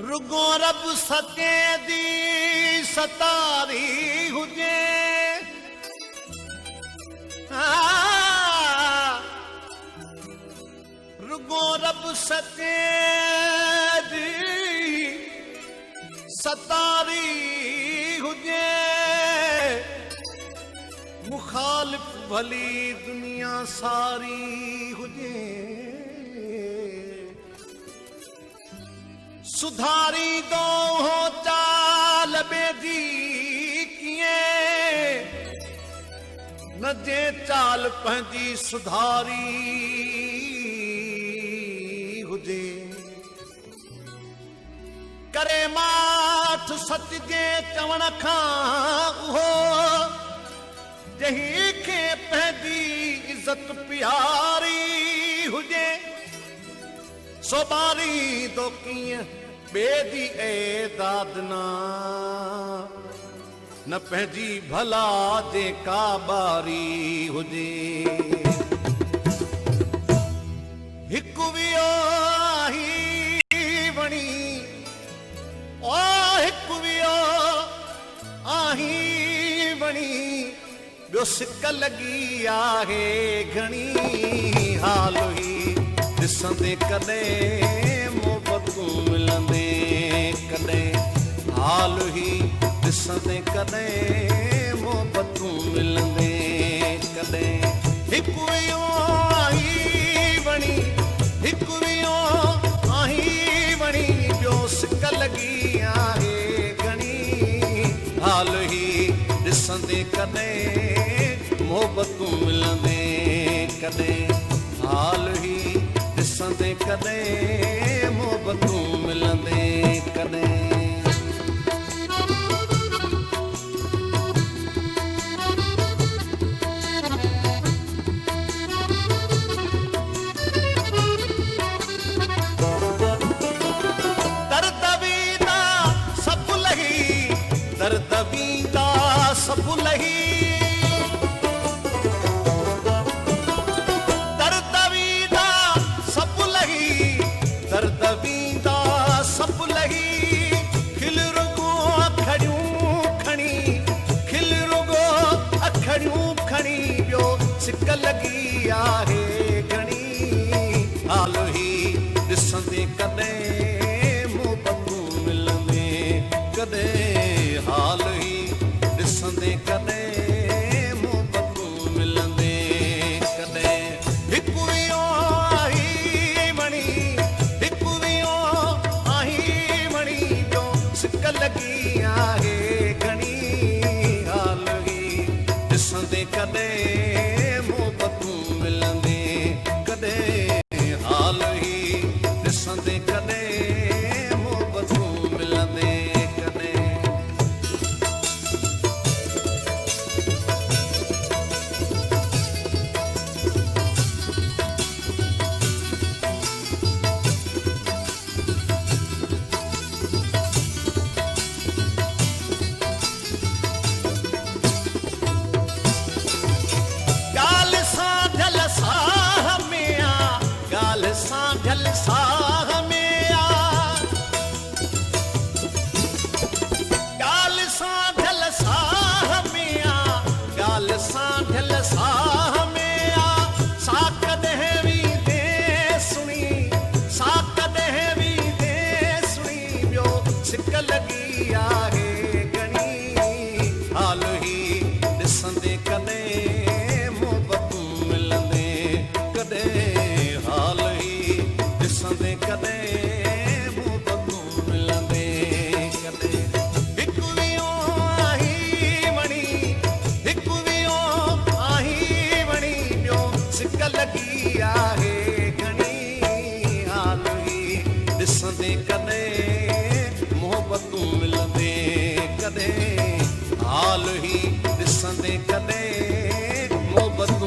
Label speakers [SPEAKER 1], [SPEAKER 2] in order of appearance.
[SPEAKER 1] रुगो रब सके दी सतारी हुजे रुगो रब सके दी सतारी हुजे मुखालिफ भली दुनिया सारी हुजे सुधारी दो हो चाल बेदी किए न जे चाल पंहिंजी सुधारी हुजे करे माठ सच जे चवण खां उहो जही खे पंहिंजी इज़त प्यारी हुजे सोबारी दो कीअं बेदी ए दादना न पंहिंजी भला जे का बारी हुजे हिकु वियो आही वणी ओ हिकु वियो आही वणी ॿियो सिक लॻी आहे घणी हाल हुई ॾिसंदे कॾहिं मोहबतूं मिलंदे कॾहिं हाल हुई ॾिसंदे कॾहिं मोहबतूं मिलंदे कॾहिं हिकु वियो आही वणी हिकु वियो आही वणी ॿियो सिक लॻी आहे घणी हाल हुई ॾिसंदे कॾहिं मोहबतूं मिलंदे कॾहिं हाल हुई ॾिसंदे कॾहिं मोहबतूं मिलंदे कॾहिं दर्द वींदा सभु लही दर्द वींदा सभु लही दर्द वींदा सभु लही खिल रुगो अखड़ियूं खणी खिल रुगो अखड़ियूं खणी ॿियो सिक लॻी आहे घणी हाल हुई ॾिसंदे कॾहिं मोहबतूं मिलंदे कॾहिं हाल हुई ॾिसंदे कॾहिं मोहबतूं मिलंदे कॾहिं हिकु वियो आही वणी सिक लॻी आहे घणी हाल हुई ॾिसंदे कॾहिं मोहबतूं मिलंदे कॾहिं हाल हुई ॾिसंदे कॾहिं मोहबतूं मिलंदे कॾहिं सांझल साह में आ गाल सांझल साह में आ गाल सांझल साह में आ सा कॾहिं वी दे सुणी सा कॾहिं वी दे सुणी ॿियो सिक लॻी आहे घणी हाल हुई ॾिसंदे कॾहिं मोहबतूं मिलंदे कॾहिं हाल ॾिसंदे कॾहिं मोहबतूं मिलंदे कॾहिं हिकु वियो आही वणी हिकु वियो आही वणी ॿियो सिक लॻी आहे घणी हाल हुई ॾिसंदे कॾहिं मोहबतूं मिलंदे कॾहिं हाल हुई ॾिसंदे कॾहिं मोहबतूं